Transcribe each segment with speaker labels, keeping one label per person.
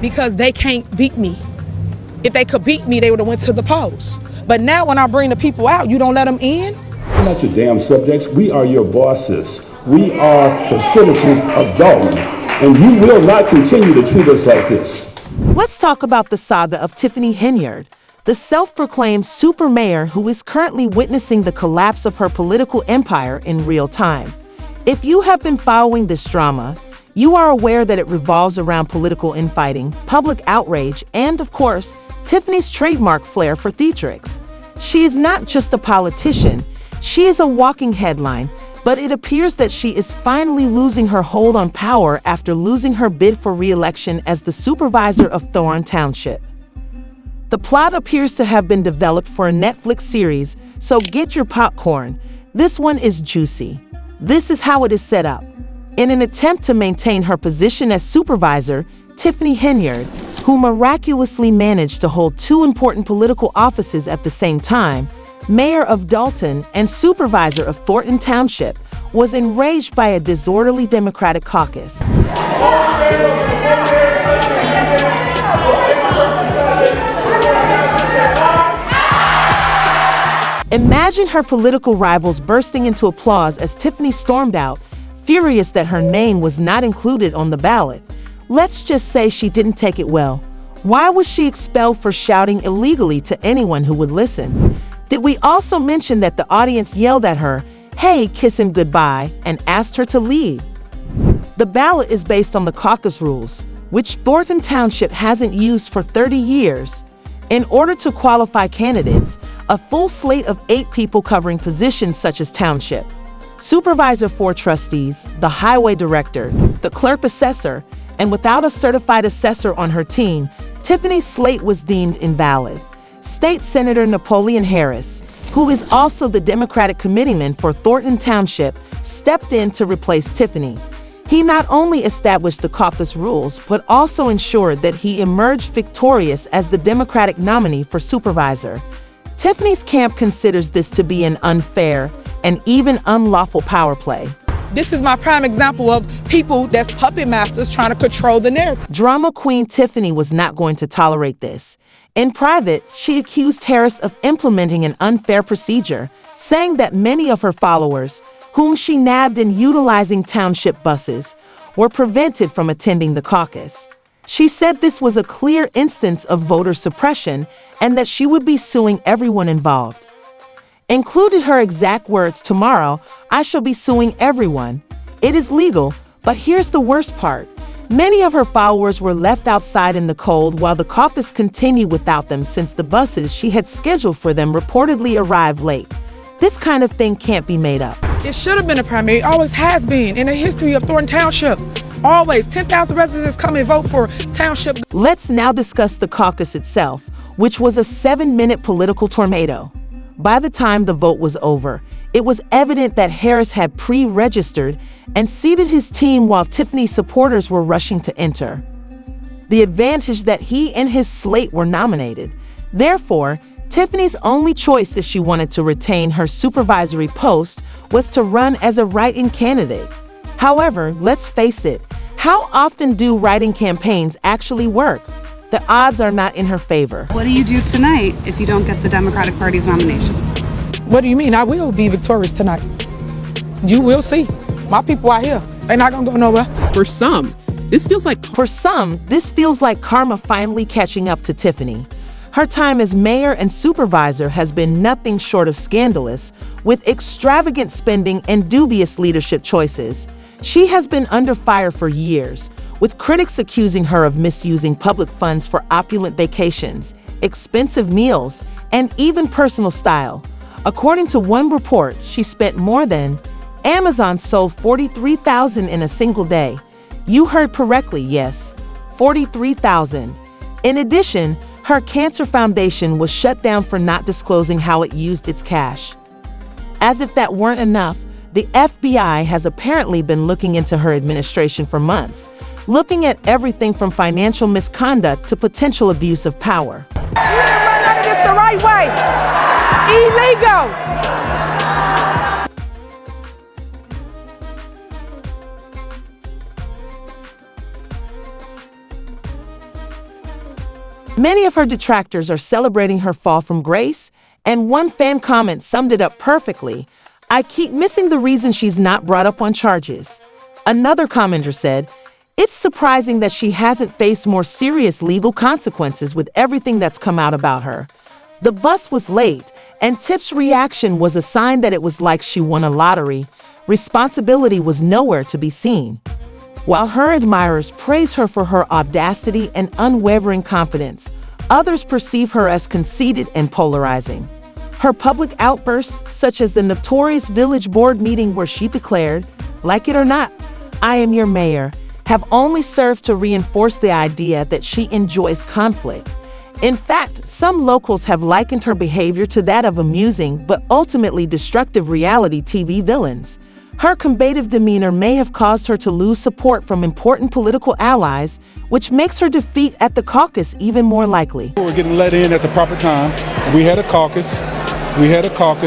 Speaker 1: because they can't beat me. If they could beat me, they would have went to the polls. But now when I bring the people out, you don't let them in?
Speaker 2: We're not your damn subjects. We are your bosses. We are the citizens of Dalton, and you will not continue to treat us like this.
Speaker 3: Let's talk about the saga of Tiffany Henyard, the self-proclaimed super mayor who is currently witnessing the collapse of her political empire in real time. If you have been following this drama, you are aware that it revolves around political infighting, public outrage, and, of course, Tiffany's trademark flair for theatrics. She is not just a politician, she is a walking headline, but it appears that she is finally losing her hold on power after losing her bid for re-election as the supervisor of Thorn Township. The plot appears to have been developed for a Netflix series, so get your popcorn. This one is juicy. This is how it is set up. In an attempt to maintain her position as supervisor, Tiffany Henyard, who miraculously managed to hold two important political offices at the same time, mayor of Dalton and supervisor of Thornton Township, was enraged by a disorderly Democratic caucus. Imagine her political rivals bursting into applause as Tiffany stormed out, furious that her name was not included on the ballot. Let's just say she didn't take it well. Why was she expelled for shouting illegally to anyone who would listen? Did we also mention that the audience yelled at her, "Hey, kiss him goodbye," and asked her to leave? The ballot is based on the caucus rules, which Thornton Township hasn't used for 30 years. In order to qualify candidates, a full slate of 8 people covering positions such as township, supervisor, 4 trustees, the highway director, the clerk assessor, and without a certified assessor on her team, Tiffany's slate was deemed invalid. State Senator Napoleon Harris, who is also the Democratic committeeman for Thornton Township, stepped in to replace Tiffany. He not only established the caucus rules, but also ensured that he emerged victorious as the Democratic nominee for supervisor. Tiffany's camp considers this to be an unfair and even unlawful power play.
Speaker 1: This is my prime example of people that's puppet masters trying to control the narrative.
Speaker 3: Drama queen Tiffany was not going to tolerate this. In private, she accused Harris of implementing an unfair procedure, saying that many of her followers, whom she nabbed in utilizing township buses, were prevented from attending the caucus. She said this was a clear instance of voter suppression and that she would be suing everyone involved. Included her exact words, "Tomorrow, I shall be suing everyone." It is legal, but here's the worst part. Many of her followers were left outside in the cold while the caucus continued without them since the buses she had scheduled for them reportedly arrived late. This kind of thing can't be made up.
Speaker 1: It should have been a primary. It always has been in the history of Thornton Township. Always 10,000 residents come and vote for township.
Speaker 3: Let's now discuss the caucus itself, which was a 7-minute political tornado. By the time the vote was over, it was evident that Harris had pre-registered and seated his team while Tiffany's supporters were rushing to enter. The advantage that he and his slate were nominated. Therefore, Tiffany's only choice if she wanted to retain her supervisory post was to run as a write-in candidate. However, let's face it, how often do write-in campaigns actually work? The odds are not in her favor.
Speaker 4: What do you do tonight if you don't get the Democratic Party's nomination?
Speaker 1: What do you mean? I will be victorious tonight. You will see. My people are here. They're not gonna go nowhere.
Speaker 5: For some, this feels like
Speaker 3: karma finally catching up to Tiffany. Her time as mayor and supervisor has been nothing short of scandalous, with extravagant spending and dubious leadership choices. She has been under fire for years, with critics accusing her of misusing public funds for opulent vacations, expensive meals, and even personal style. According to one report, she spent more than Amazon sold 43,000 in a single day. You heard correctly, yes, 43,000. In addition, her cancer foundation was shut down for not disclosing how it used its cash. As if that weren't enough, the FBI has apparently been looking into her administration for months, looking at everything from financial misconduct to potential abuse of power.
Speaker 1: You didn't run none of this the right way. Illegal.
Speaker 3: Many of her detractors are celebrating her fall from grace, and one fan comment summed it up perfectly. "I keep missing the reason she's not brought up on charges." Another commenter said, "It's surprising that she hasn't faced more serious legal consequences with everything that's come out about her." The bus was late, and Tip's reaction was a sign that it was like she won a lottery. Responsibility was nowhere to be seen. While her admirers praise her for her audacity and unwavering confidence, others perceive her as conceited and polarizing. Her public outbursts, such as the notorious village board meeting where she declared, "Like it or not, I am your mayor," have only served to reinforce the idea that she enjoys conflict. In fact, some locals have likened her behavior to that of amusing but ultimately destructive reality TV villains. Her combative demeanor may have caused her to lose support from important political allies, which makes her defeat at the caucus even more likely.
Speaker 6: We're getting let in at the proper time. We had a caucus,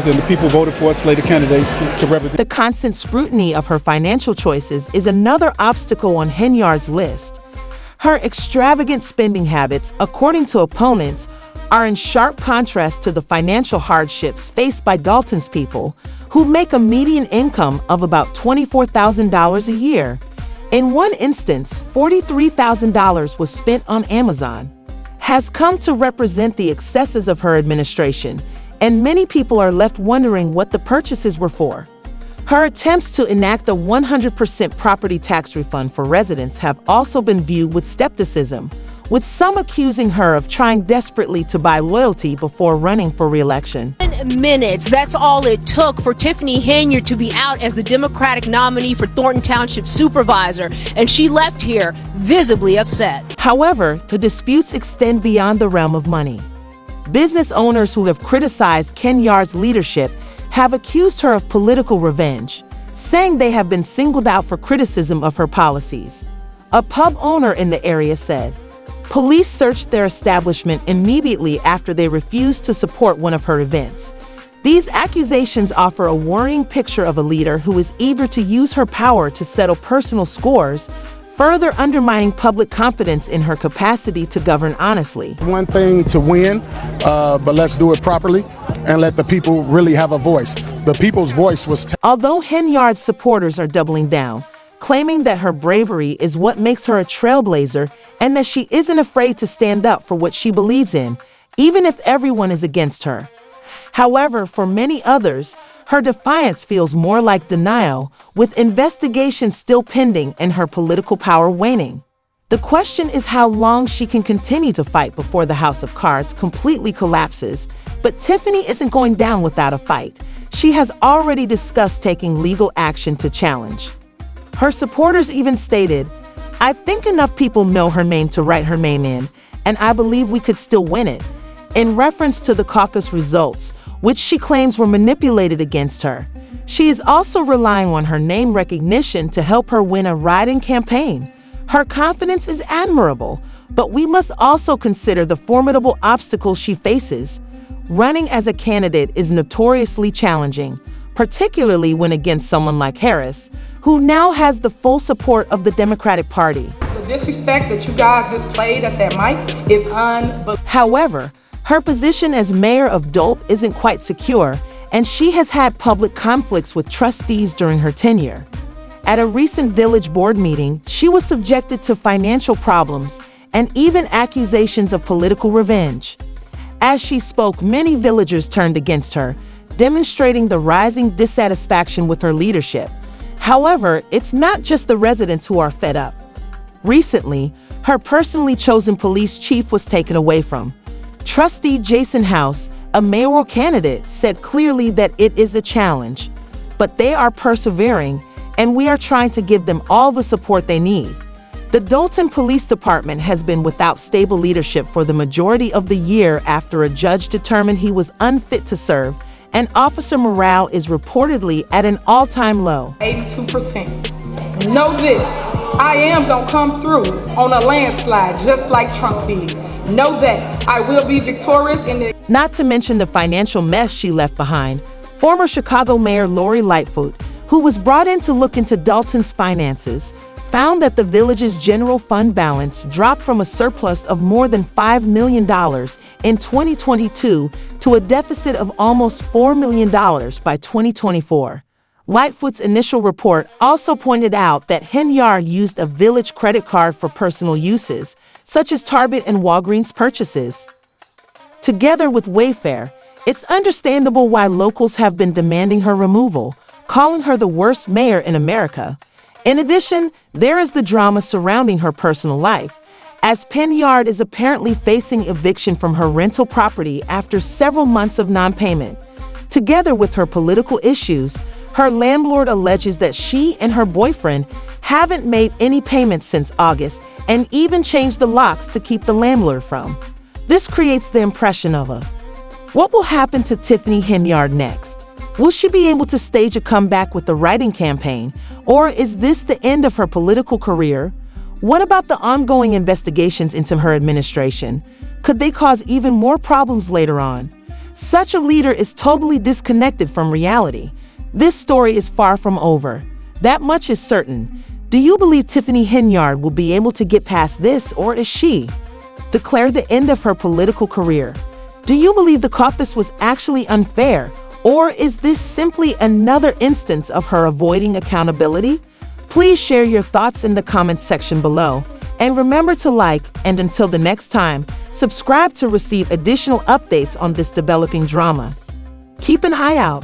Speaker 6: and the people voted for us slated candidates to represent.
Speaker 3: The constant scrutiny of her financial choices is another obstacle on Henyard's list. Her extravagant spending habits, according to opponents, are in sharp contrast to the financial hardships faced by Dalton's people, who make a median income of about $24,000 a year. In one instance, $43,000 was spent on Amazon. Has come to represent the excesses of her administration, and many people are left wondering what the purchases were for. Her attempts to enact a 100% property tax refund for residents have also been viewed with skepticism, with some accusing her of trying desperately to buy loyalty before running for re-election.
Speaker 7: 10 minutes, that's all it took for Tiffany Henyard to be out as the Democratic nominee for Thornton Township Supervisor, and she left here visibly upset.
Speaker 3: However, the disputes extend beyond the realm of money. Business owners who have criticized Henyard's leadership have accused her of political revenge, saying they have been singled out for criticism of her policies. A pub owner in the area said, "Police searched their establishment immediately after they refused to support one of her events." These accusations offer a worrying picture of a leader who is eager to use her power to settle personal scores, further undermining public confidence in her capacity to govern honestly.
Speaker 6: One thing to win, but let's do it properly and let the people really have a voice. The people's voice was...
Speaker 3: Although Henyard's supporters are doubling down, claiming that her bravery is what makes her a trailblazer and that she isn't afraid to stand up for what she believes in, even if everyone is against her. However, for many others, her defiance feels more like denial, with investigations still pending and her political power waning. The question is how long she can continue to fight before the House of Cards completely collapses, but Tiffany isn't going down without a fight. She has already discussed taking legal action to challenge. Her supporters even stated, "I think enough people know her name to write her name in, and I believe we could still win it," in reference to the caucus results, which she claims were manipulated against her. She is also relying on her name recognition to help her win a riding campaign. Her confidence is admirable, but we must also consider the formidable obstacles she faces. Running as a candidate is notoriously challenging, particularly when against someone like Harris, who now has the full support of the Democratic Party.
Speaker 1: The disrespect that you guys displayed at that mic is unbelievable.
Speaker 3: However, her position as mayor of Dope isn't quite secure, and she has had public conflicts with trustees during her tenure. At a recent village board meeting, she was subjected to financial problems and even accusations of political revenge. As she spoke, many villagers turned against her, demonstrating the rising dissatisfaction with her leadership. However, it's not just the residents who are fed up. Recently, her personally chosen police chief was taken away from. Trustee Jason House, a mayoral candidate, said clearly that it is a challenge, but they are persevering, and we are trying to give them all the support they need. The Dalton Police Department has been without stable leadership for the majority of the year after a judge determined he was unfit to serve, and officer morale is reportedly at an all-time low.
Speaker 1: 82%. Know this, I am gonna come through on a landslide just like Trump did. Know that I will be victorious in the...
Speaker 3: Not to mention the financial mess she left behind. Former Chicago Mayor Lori Lightfoot, who was brought in to look into Dalton's finances, found that the village's general fund balance dropped from a surplus of more than $5 million in 2022 to a deficit of almost $4 million by 2024. Lightfoot's initial report also pointed out that Henyard used a village credit card for personal uses, such as Target and Walgreens purchases. Together with Wayfair, it's understandable why locals have been demanding her removal, calling her the worst mayor in America. In addition, there is the drama surrounding her personal life, as Henyard is apparently facing eviction from her rental property after several months of non-payment. Together with her political issues, her landlord alleges that she and her boyfriend haven't made any payments since August and even changed the locks to keep the landlord from. This creates the impression of a what will happen to Tiffany Henyard next? Will she be able to stage a comeback with the writing campaign, or is this the end of her political career? What about the ongoing investigations into her administration? Could they cause even more problems later on? Such a leader is totally disconnected from reality. This story is far from over. That much is certain. Do you believe Tiffany Henyard will be able to get past this, or is she declare the end of her political career? Do you believe the caucus was actually unfair, or is this simply another instance of her avoiding accountability? Please share your thoughts in the comments section below. And remember to like, and until the next time, subscribe to receive additional updates on this developing drama. Keep an eye out.